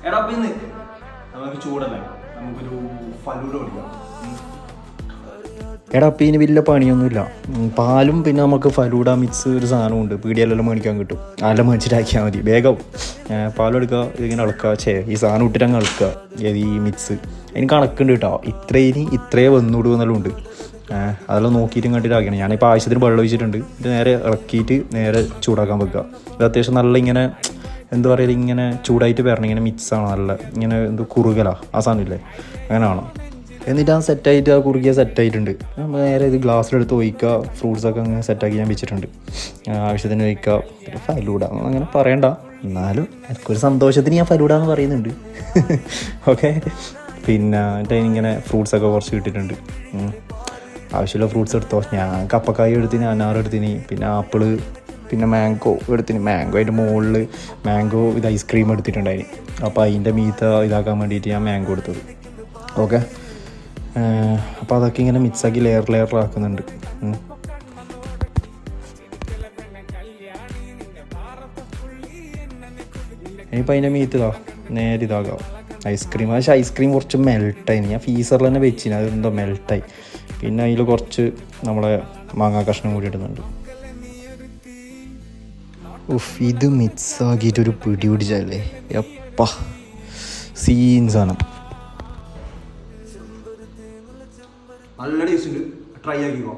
എടാ പിന്നെ നമുക്ക് ചൂടല്ലേ, നമുക്കൊരു ഫലൂഡ കുടിക്കാം. എടാ അപ്പം ഇതിന് വലിയ പണിയൊന്നുമില്ല. പാലും പിന്നെ നമുക്ക് ഫലൂഡ മിക്സ് ഒരു സാധനമുണ്ട്, പീടിയെല്ലാം മേടിക്കാൻ കിട്ടും. അതെല്ലാം മേടിച്ചിട്ടാക്കിയാൽ മതി, വേഗം. പാലും എടുക്കുക, ഇതിങ്ങനെ ഇളക്കുക. ഈ സാധനം ഇട്ടിട്ട് അങ്ങ് ഇളക്കുക, ഈ മിക്സ്. അതിന് കണക്കുണ്ട് കേട്ടോ, ഇത്രേ വന്നുവിടുക എന്നെല്ലാം ഉണ്ട്. അതെല്ലാം നോക്കിയിട്ടും കണ്ടിട്ടാക്കണം. ഞാനിപ്പോൾ ആവശ്യത്തിന് വെള്ളം ഒഴിച്ചിട്ടുണ്ട്. ഇത് നേരെ ഇളക്കിയിട്ട് നേരെ ചൂടാക്കാൻ വെക്കുക. ഇത് അത്യാവശ്യം നല്ല ഇങ്ങനെ എന്താ പറയുക, ഇങ്ങനെ ചൂടായിട്ട് വരണം. ഇങ്ങനെ മിക്സാണ്, നല്ല ഇങ്ങനെ എന്തോ കുറുകലാ ആ സാധനമില്ലേ, അങ്ങനെ വേണം. എന്നിട്ട് ആ സെറ്റായിട്ട് ആ കുറുകിയ സെറ്റായിട്ടുണ്ട്. നമ്മൾ നേരെ ഇത് ഗ്ലാസ്സിലെടുത്ത് ഒഴിക്കുക. ഫ്രൂട്ട്സൊക്കെ അങ്ങനെ സെറ്റാക്കി ഞാൻ വെച്ചിട്ടുണ്ട്. ആവശ്യത്തിന് ഒഴിക്കുക. പിന്നെ ഫലൂഡ അങ്ങനെ പറയണ്ട, എന്നാലും എനിക്കൊരു സന്തോഷത്തിന് ഞാൻ ഫലൂഡ എന്ന് പറയുന്നുണ്ട്. ഓക്കെ. പിന്നെ അതിനിങ്ങനെ ഫ്രൂട്ട്സൊക്കെ കുറച്ച് കിട്ടിയിട്ടുണ്ട്. ആവശ്യമുള്ള ഫ്രൂട്ട്സ് എടുത്തോ. ഞാൻ കപ്പക്കായ എടുത്തിന്, അനാർ എടുത്തിന്, പിന്നെ ആപ്പിള്, പിന്നെ മാംഗോ എടുത്തിന്. മാംഗോ അതിൻ്റെ മുകളിൽ മാംഗോ ഇത് ഐസ്ക്രീം എടുത്തിട്ടുണ്ടായി. അപ്പോൾ അതിൻ്റെ മീത്ത ഇതാക്കാൻ വേണ്ടിയിട്ട് ഞാൻ മാംഗോ എടുത്തത്. ഓക്കെ. അപ്പോൾ അതൊക്കെ ഇങ്ങനെ മിക്സാക്കി ലെയറാക്കുന്നുണ്ട്. ഇനിയിപ്പോൾ അതിൻ്റെ മീത്തതാ നേരെ ഇതാകാം ഐസ്ക്രീം. പക്ഷേ ഐസ്ക്രീം കുറച്ച് മെൽട്ടായി. ഞാൻ ഫീസറിൽ തന്നെ വെച്ചിന്, അതെന്തോ മെൽട്ടായി. പിന്നെ അതിൽ കുറച്ച് നമ്മളെ മാങ്ങാ കഷ്ണം കൂടി ഇടുന്നുണ്ട്. ഇത് മിക്സാക്കിയിട്ടൊരു പിടി പിടിച്ചല്ലേ, എപ്പാ സീൻസാണ്. നല്ല ടേസ്റ്റ് ഉണ്ട്, ട്രൈ ആക്കിക്കോ.